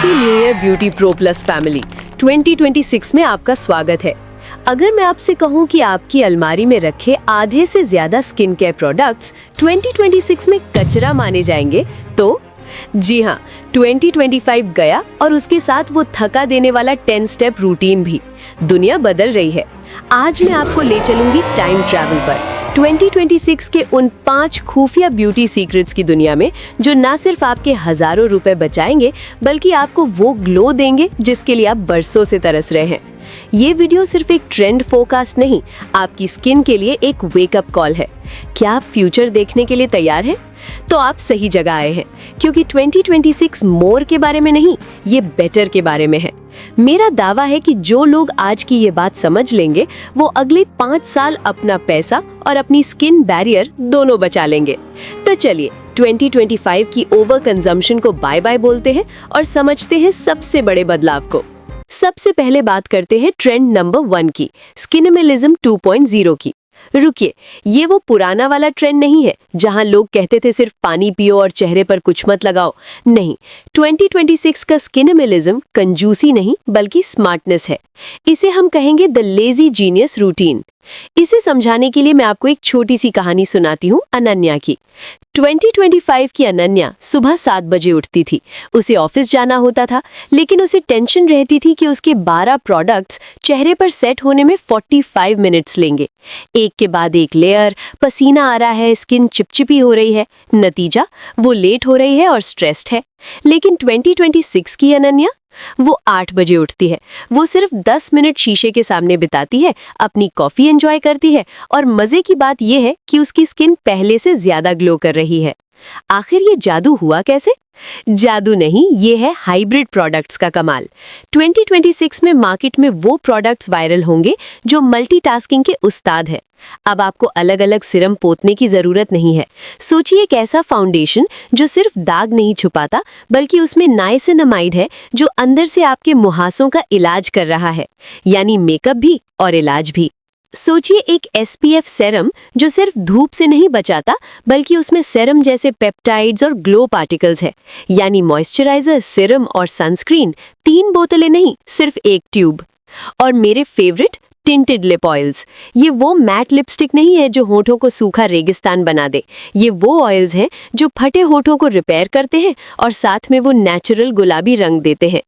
Happy new year beauty pro plus family. 2026 में आपका स्वागत है। अगर मैं आपसे कहूं कि आपकी अलमारी में रखे आधे से ज्यादा स्किन केयर प्रोडक्ट्स 2026 में कचरा माने जाएंगे, तो जी हाँ, 2025 गया और उसके साथ वो थका देने वाला 10 स्टेप रूटीन भी। दुनिया बदल रही है। आज मैं आपको ले चलूंगी टाइम ट्रैवल पर 2026 के उन 5 खुफिया ब्यूटी सीक्रेट्स की दुनिया में, जो ना सिर्फ आपके हजारों रुपए बचाएंगे बल्कि आपको वो ग्लो देंगे जिसके लिए आप बरसों से तरस रहे हैं। ये वीडियो सिर्फ एक ट्रेंड फोरकास्ट नहीं, आपकी स्किन के लिए एक वेकअप कॉल है। क्या आप फ्यूचर देखने के लिए तैयार हैं? तो आप सही जगह आए हैं, क्योंकि 2026 मोर के बारे में नहीं, ये बेटर के बारे में है। मेरा दावा है कि जो लोग आज की ये बात समझ लेंगे, वो अगले 5 साल अपना पैसा और अपनी स्किन बैरियर दोनों बचा लेंगे। तो चलिए 2025 की ओवर कंजम्पशन को बाय बाय बोलते हैं और समझते हैं सबसे बड़े बदलाव को। सबसे पहले बात करते हैं ट्रेंड नंबर 1 की, स्किनिमिलिज्म 2.0 की। रुकिए, ये वो पुराना वाला ट्रेंड नहीं है जहां लोग कहते थे सिर्फ पानी पियो और चेहरे पर कुछ मत लगाओ। नहीं, 2026 का स्किनिमिलिज्म कंजूसी नहीं बल्कि स्मार्टनेस है। इसे हम कहेंगे द लेजी जीनियस रूटीन। इसे समझाने के लिए मैं आपको एक छोटी सी कहानी सुनाती हूँ अनन्या की। 2025 की अनन्या सुबह 7 बजे उठती थी। उसे ऑफिस जाना होता था, लेकिन उसे टेंशन रहती थी कि उसके 12 प्रोडक्ट्स चेहरे पर सेट होने में 45 मिनट्स लेंगे। एक के बाद एक लेयर, पसीना आ रहा है, स्किन चिपचिपी हो रही है। नतीजा, वो लेट हो रही है और स्ट्रेस्ड है। लेकिन 2026 की अनन्या, वो 8 बजे उठती है। वो सिर्फ 10 मिनट शीशे के सामने बिताती है, अपनी कॉफी एंजॉय करती है, और मजे की बात यह है कि उसकी स्किन पहले से ज्यादा ग्लो कर रही है। आखिर ये जादू हुआ कैसे? जादू नहीं, ये है हाइब्रिड प्रोडक्ट्स का कमाल। 2026 में मार्केट में वो प्रोडक्ट्स वायरल होंगे जो मल्टीटास्किंग के उस्ताद हैं। अब आपको अलग अलग सिरम पोतने की जरूरत नहीं है। सोचिए एक ऐसा फाउंडेशन जो सिर्फ दाग नहीं छुपाता, बल्कि उसमें नाइसिनामाइड है जो अंदर से आपके मुहासों का इलाज कर रहा है, यानी मेकअप भी और इलाज भी। सोचिए एक SPF सेरम जो सिर्फ धूप से नहीं बचाता, बल्कि उसमें सेरम जैसे पेप्टाइड्स और ग्लो पार्टिकल्स है, यानी मॉइस्चराइजर, सिरम और सनस्क्रीन, 3 बोतलें नहीं, सिर्फ एक ट्यूब। और मेरे फेवरेट टिंटेड लिप ऑयल्स। ये वो मैट लिपस्टिक नहीं है जो होठों को सूखा रेगिस्तान बना दे। ये वो ऑयल्स हैं जो फटे होठों को रिपेयर करते हैं और साथ में वो नेचुरल गुलाबी रंग देते हैं।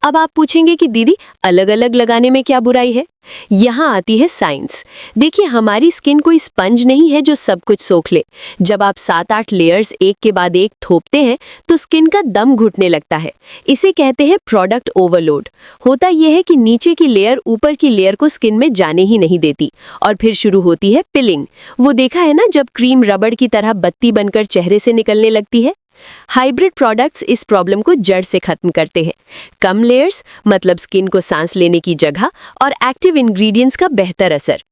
अब आप पूछेंगे कि दीदी, अलग अलग लगाने में क्या बुराई है? यहाँ आती है साइंस। देखिए, हमारी स्किन कोई स्पंज नहीं है जो सब कुछ सोख ले। जब आप 7-8 लेयर्स एक के बाद एक थोपते हैं तो स्किन का दम घुटने लगता है। इसे कहते हैं प्रोडक्ट ओवरलोड। होता यह है कि नीचे की लेयर ऊपर की लेयर को स्किन में जाने ही नहीं देती, और फिर शुरू होती है पिलिंग। वो देखा है ना, जब क्रीम रबड़ की तरह बत्ती बनकर चेहरे से निकलने लगती है। हाइब्रिड प्रोडक्ट्स इस प्रॉब्लम को जड़ से खत्म करते हैं। कम लेयर्स मतलब स्किन को सांस लेने की जगह, और एक्टिव इंग्रेडिएंट्स का बेहतर असर।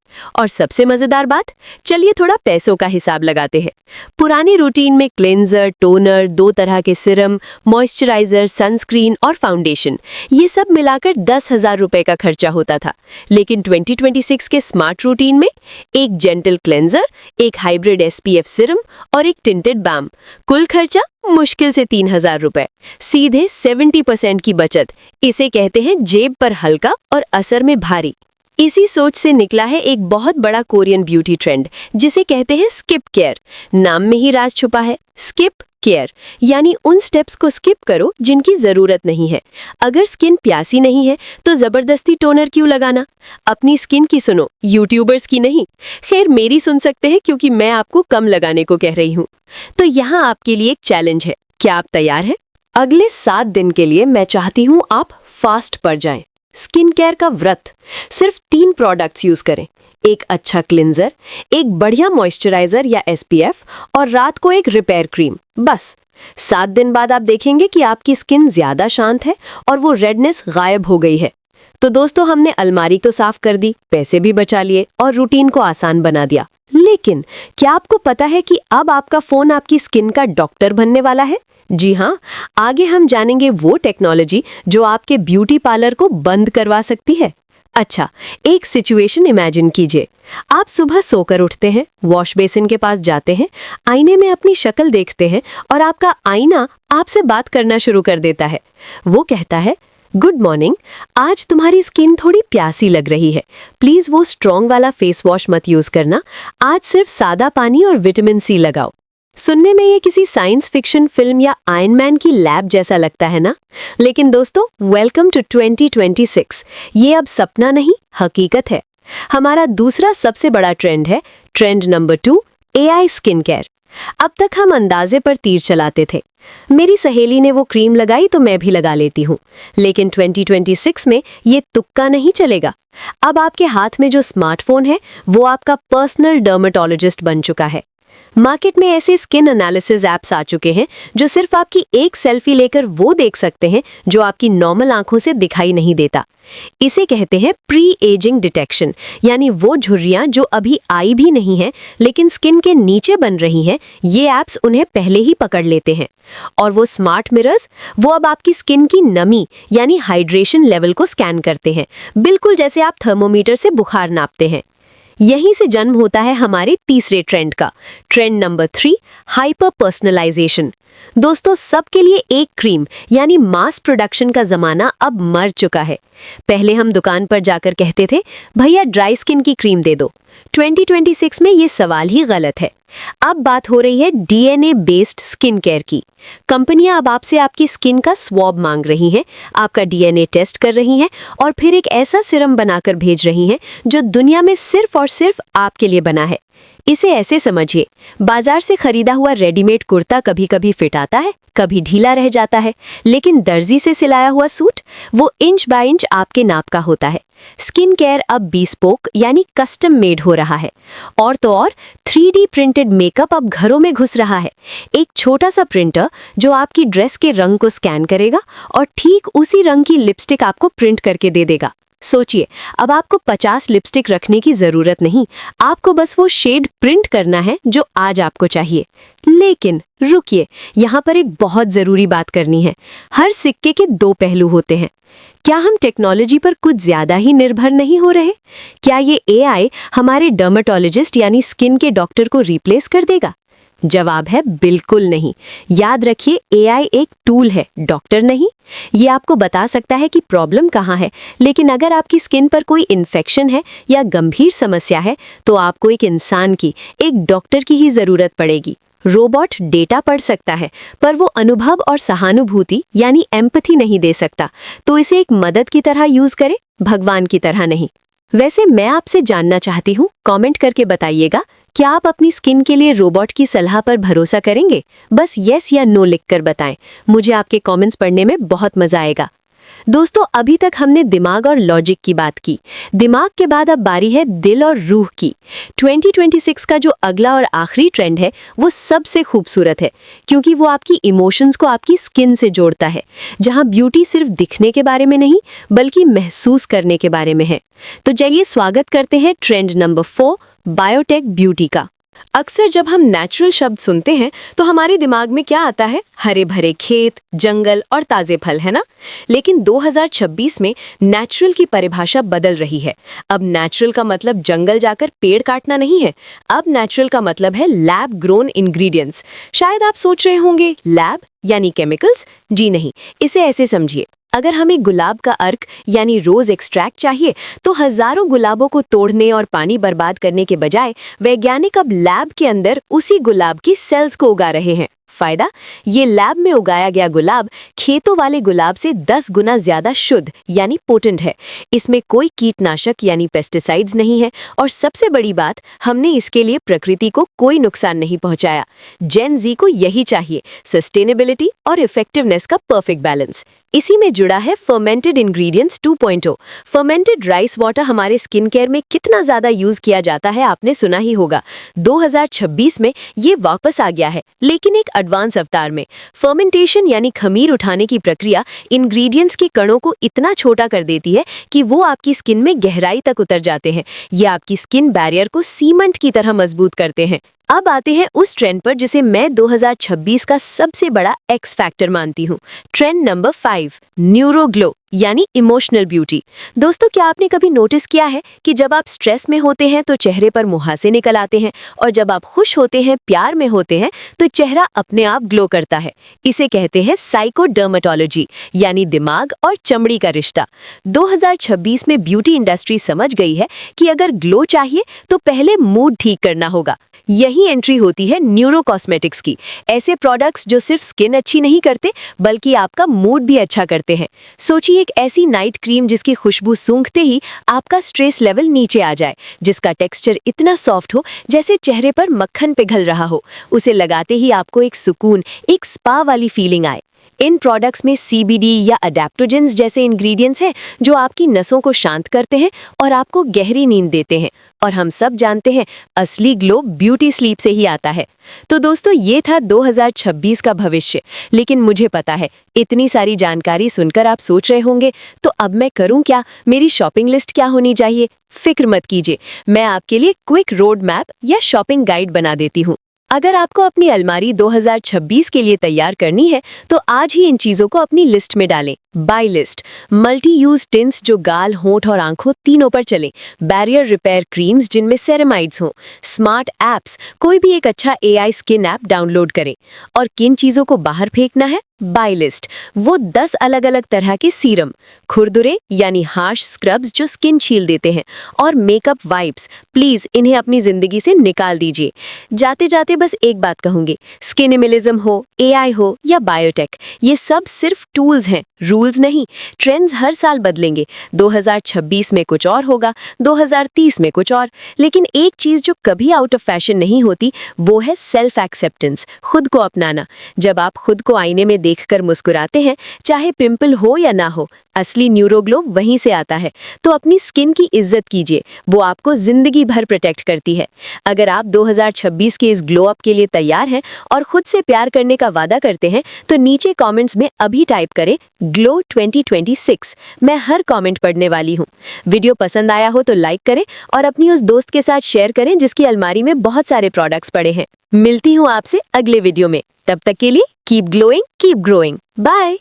और सबसे मजेदार बात, चलिए थोड़ा पैसों का हिसाब लगाते हैं। पुरानी रूटीन में क्लेंजर, टोनर, 2 तरह के सिरम, मॉइस्चराइजर, सनस्क्रीन और फाउंडेशन, ये सब मिलाकर 10,000 रुपए का खर्चा होता था। लेकिन 2026 के स्मार्ट रूटीन में एक जेंटल क्लेंजर, एक हाइब्रिड SPF सिरम और एक टिंटेड बाम, कुल खर्चा मुश्किल से 3,000 रुपए। सीधे 70% की बचत। इसे कहते हैं जेब पर हल्का और असर में भारी। इसी सोच से निकला है एक बहुत बड़ा कोरियन ब्यूटी ट्रेंड, जिसे कहते हैं स्किप केयर। नाम में ही राज छुपा है, स्किप केयर, यानी उन स्टेप्स को स्किप करो जिनकी जरूरत नहीं है। अगर स्किन प्यासी नहीं है तो जबरदस्ती टोनर क्यों लगाना? अपनी स्किन की सुनो, यूट्यूबर्स की नहीं। खैर, मेरी सुन सकते हैं क्योंकि मैं आपको कम लगाने को कह रही हूँ। तो यहाँ आपके लिए एक चैलेंज है। क्या आप तैयार हैं? अगले 7 दिन के लिए मैं चाहती हूँ आप फास्ट पर जाएं। स्किन केयर का व्रत। सिर्फ 3 प्रोडक्ट्स यूज करें। एक अच्छा क्लिंजर, एक बढ़िया मॉइस्चराइजर या SPF, और रात को एक रिपेयर क्रीम। बस 7 दिन बाद आप देखेंगे कि आपकी स्किन ज्यादा शांत है और वो रेडनेस गायब हो गई है। तो दोस्तों, हमने अलमारी तो साफ कर दी, पैसे भी बचा लिए और रूटीन को आसान बना दिया। लेकिन क्या आपको पता है कि अब आपका फोन आपकी स्किन का डॉक्टर बनने वाला है? जी हाँ, आगे हम जानेंगे वो टेक्नोलॉजी जो आपके ब्यूटी पार्लर को बंद करवा सकती है। अच्छा, एक सिचुएशन इमेजिन कीजिए। आप सुबह सोकर उठते हैं, वॉश बेसिन के पास जाते हैं, आईने में अपनी शक्ल देखते हैं और आपका आईना आपसे बात करना शुरू कर देता है। वो कहता है, गुड मॉर्निंग, आज तुम्हारी स्किन थोड़ी प्यासी लग रही है, प्लीज वो स्ट्रॉन्ग वाला फेस वॉश मत यूज करना, आज सिर्फ सादा पानी और विटामिन सी लगाओ। सुनने में ये किसी साइंस फिक्शन फिल्म या आयरन मैन की लैब जैसा लगता है ना? लेकिन दोस्तों, वेलकम टू 2026। ये अब सपना नहीं, हकीकत है। हमारा दूसरा सबसे बड़ा ट्रेंड है trend number 2, AI skin care. अब तक हम अंदाजे पर तीर चलाते थे। मेरी सहेली ने वो क्रीम लगाई तो मैं भी लगा लेती हूँ। लेकिन 2026 में ये तुक्का नहीं चलेगा। अब आपके हाथ में जो स्मार्टफोन है वो आपका पर्सनल डर्मेटोलॉजिस्ट बन चुका है। मार्केट में ऐसे स्किन एनालिसिस ऐप्स आ चुके हैं जो सिर्फ आपकी एक सेल्फी लेकर वो देख सकते हैं जो आपकी नॉर्मल आंखों से दिखाई नहीं देता। इसे कहते हैं प्री एजिंग डिटेक्शन, यानी वो झुर्रियां जो अभी आई भी नहीं हैं लेकिन स्किन के नीचे बन रही हैं, ये ऐप्स उन्हें पहले ही पकड़ लेते हैं। और वो स्मार्ट मिरर्स, वो अब आपकी स्किन की नमी यानी हाइड्रेशन लेवल को स्कैन करते हैं, बिल्कुल जैसे आप थर्मोमीटर से बुखार नापते हैं। यहीं से जन्म होता है हमारे तीसरे ट्रेंड का, ट्रेंड नंबर 3, हाइपर पर्सनलाइजेशन। दोस्तों, सबके लिए एक क्रीम यानी मास प्रोडक्शन का जमाना अब मर चुका है। पहले हम दुकान पर जाकर कहते थे, भैया ड्राई स्किन की क्रीम दे दो। 2026 में ये सवाल ही गलत है। अब बात हो रही है डीएनए बेस्ड स्किन केयर की। कंपनियां अब आपसे आपकी स्किन का स्वैब मांग रही हैं, आपका डीएनए टेस्ट कर रही हैं और फिर एक ऐसा सीरम बनाकर भेज रही हैं जो दुनिया में सिर्फ और सिर्फ आपके लिए बना है। इसे ऐसे समझिए, बाजार से खरीदा हुआ रेडीमेड कुर्ता कभी कभी फिट आता है, कभी ढीला रह जाता है, लेकिन दर्जी से सिलाया हुआ सूट वो इंच बाय इंच आपके नाप का होता है। स्किन केयर अब bespoke यानी कस्टम मेड हो रहा है। और तो और 3D प्रिंटेड मेकअप अब घरों में घुस रहा है। एक छोटा सा प्रिंटर जो आपकी ड्रेस के रंग को स्कैन करेगा और ठीक उसी रंग की लिपस्टिक आपको प्रिंट करके दे देगा। सोचिए, अब आपको 50 लिपस्टिक रखने की जरूरत नहीं, आपको बस वो शेड प्रिंट करना है जो आज आपको चाहिए। लेकिन रुकिए, यहाँ पर एक बहुत जरूरी बात करनी है। हर सिक्के के दो पहलू होते हैं। क्या हम टेक्नोलॉजी पर कुछ ज्यादा ही निर्भर नहीं हो रहे? क्या ये एआई हमारे डर्मेटोलॉजिस्ट यानी स्किन के डॉक्टर को रिप्लेस कर देगा? जवाब है बिल्कुल नहीं। याद रखिए, एआई एक टूल है, डॉक्टर नहीं। ये आपको बता सकता है कि प्रॉब्लम कहाँ है, लेकिन अगर आपकी स्किन पर कोई इन्फेक्शन है या गंभीर समस्या है तो आपको एक इंसान की, एक डॉक्टर की ही जरूरत पड़ेगी। रोबोट डेटा पढ़ सकता है पर वो अनुभव और सहानुभूति यानी एम्पैथी नहीं दे सकता, तो इसे एक मदद की तरह यूज करें, भगवान की तरह नहीं। वैसे मैं आपसे जानना चाहती हूँ, कमेंट करके बताइएगा, क्या आप अपनी स्किन के लिए रोबोट की सलाह पर भरोसा करेंगे? बस यस या नो लिखकर बताएं। मुझे आपके कमेंट्स पढ़ने में बहुत मजा आएगा। दोस्तों, अभी तक हमने दिमाग और लॉजिक की बात की। दिमाग के बाद अब बारी है दिल और रूह की। 2026 का जो अगला और आखिरी ट्रेंड है वो सबसे खूबसूरत है, क्योंकि वो आपकी इमोशंस को आपकी स्किन से जोड़ता है, जहां ब्यूटी सिर्फ दिखने के बारे में नहीं बल्कि महसूस करने के बारे में है। तो चलिए स्वागत करते हैं ट्रेंड नंबर 4, बायोटेक ब्यूटी का। अक्सर जब हम नेचुरल शब्द सुनते हैं तो हमारे दिमाग में क्या आता है? हरे भरे खेत, जंगल और ताजे फल, है ना? लेकिन 2026 में नेचुरल की परिभाषा बदल रही है। अब नेचुरल का मतलब जंगल जाकर पेड़ काटना नहीं है। अब नेचुरल का मतलब है लैब ग्रोन इंग्रेडिएंट्स। शायद आप सोच रहे होंगे, लैब यानी केमिकल्स? जी नहीं, इसे ऐसे समझिए। अगर हमें गुलाब का अर्क यानी रोज एक्सट्रैक्ट चाहिए तो हजारों गुलाबों को तोड़ने और पानी बर्बाद करने के बजाय वैज्ञानिक अब लैब के अंदर उसी गुलाब की सेल्स को उगा रहे हैं। फायदा, ये लैब में उगाया गया गुलाब खेतों वाले गुलाब से 10 गुना ज्यादा शुद्ध यानी पोटेंट है। इसमें कोई कीटनाशक यानी पेस्टिसाइड्स नहीं है और सबसे बड़ी बात, हमने इसके लिए प्रकृति को कोई नुकसान नहीं पहुंचाया। जेन जी को यही चाहिए, सस्टेनेबिलिटी और इफेक्टिवनेस का परफेक्ट बैलेंस। इसी में जुड़ा है fermented ingredients 2.0। Fermented rice water हमारे स्किन केयर में कितना ज्यादा यूज किया जाता है आपने सुना ही होगा। 2026 में ये वापस आ गया है, लेकिन एक एडवांस अवतार में। फर्मेंटेशन यानी खमीर उठाने की प्रक्रिया इंग्रेडिएंट्स के कणों को इतना छोटा कर देती है कि वो आपकी स्किन में गहराई तक उतर जाते हैं। ये आपकी स्किन बैरियर को सीमेंट की तरह मजबूत करते हैं। अब आते हैं उस ट्रेंड पर जिसे मैं 2026 का सबसे बड़ा एक्स फैक्टर मानती हूँ। ट्रेंड नंबर 5, न्यूरो ग्लो यानी इमोशनल ब्यूटी। दोस्तों, क्या आपने कभी नोटिस किया है कि जब आप स्ट्रेस में होते हैं तो चेहरे पर मुहासे निकल आते हैं, और जब आप खुश होते हैं, प्यार में होते हैं, तो चेहरा अपने आप ग्लो करता है। इसे कहते हैं साइकोडर्मेटोलॉजी यानी दिमाग और चमड़ी का रिश्ता। 2026 में ब्यूटी इंडस्ट्री समझ गई है कि अगर ग्लो चाहिए तो पहले मूड ठीक करना होगा। यही एंट्री होती है न्यूरो कॉस्मेटिक्स की। ऐसे प्रोडक्ट्स जो सिर्फ स्किन अच्छी नहीं करते बल्कि आपका मूड भी अच्छा करते हैं। सोचिए एक ऐसी नाइट क्रीम जिसकी खुशबू सूंघते ही आपका स्ट्रेस लेवल नीचे आ जाए, जिसका टेक्सचर इतना सॉफ्ट हो जैसे चेहरे पर मक्खन पिघल रहा हो। उसे लगाते ही आपको एक सुकून, एक स्पा वाली फीलिंग आए। इन प्रोडक्ट्स में CBD या अडेप्टोजेंस जैसे इंग्रेडिएंट्स हैं जो आपकी नसों को शांत करते हैं और आपको गहरी नींद देते हैं। और हम सब जानते हैं असली ग्लो ब्यूटी स्लीप से ही आता है। तो दोस्तों, ये था 2026 का भविष्य। लेकिन मुझे पता है इतनी सारी जानकारी सुनकर आप सोच रहे होंगे, तो अब मैं करूं क्या, मेरी शॉपिंग लिस्ट क्या होनी चाहिए? फिक्र मत कीजिए, मैं आपके लिए क्विक रोड मैप या शॉपिंग गाइड बना देती हूँ। अगर आपको अपनी अलमारी 2026 के लिए तैयार करनी है तो आज ही इन चीजों को अपनी लिस्ट में डालें। Buy list: multi use tints जो गाल, होंठ और आंखों तीनों पर चलें। बैरियर रिपेयर क्रीम्स जिनमें सेरेमाइड्स हों। स्मार्ट एप्स: कोई भी एक अच्छा AI स्किन ऐप डाउनलोड करें। और किन चीजों को बाहर फेंकना है? बाय लिस्ट: वो 10 अलग अलग तरह के सीरम, खुरदुरे यानी हार्श स्क्रब्स जो स्किन छील देते हैं, और मेकअप वाइप्स, प्लीज इन्हें अपनी जिंदगी से निकाल दीजिए। जाते जाते बस एक बात कहूंगी, स्किनिमिलिज्म हो, AI हो या बायोटेक, ये सब सिर्फ टूल्स हैं, रूल्स नहीं। ट्रेंड्स हर साल बदलेंगे। 2026 में कुछ और होगा, 2030 में कुछ और। लेकिन एक चीज जो कभी आउट ऑफ फैशन नहीं होती वो है सेल्फ एक्सेप्टेंस, खुद को अपनाना। जब आप खुद को आईने में देखकर मुस्कुराते हैं, चाहे पिंपल हो या ना हो, असली न्यूरो ग्लो वहीं से आता है। तो अपनी स्किन की इज्जत कीजिए, वो आपको जिंदगी भर प्रोटेक्ट करती है। अगर आप 2026 के इस ग्लो अप के लिए तैयार हैं और खुद से प्यार करने का वादा करते हैं तो नीचे कमेंट्स में अभी टाइप करें ग्लो 2026। मैं हर कमेंट पढ़ने वाली हूँ। वीडियो पसंद आया हो तो लाइक करें और अपनी उस दोस्त के साथ शेयर करें जिसकी अलमारी में बहुत सारे प्रोडक्ट्स पड़े हैं। मिलती हूँ आपसे अगले वीडियो में। तब तक के लिए keep glowing, keep growing. Bye.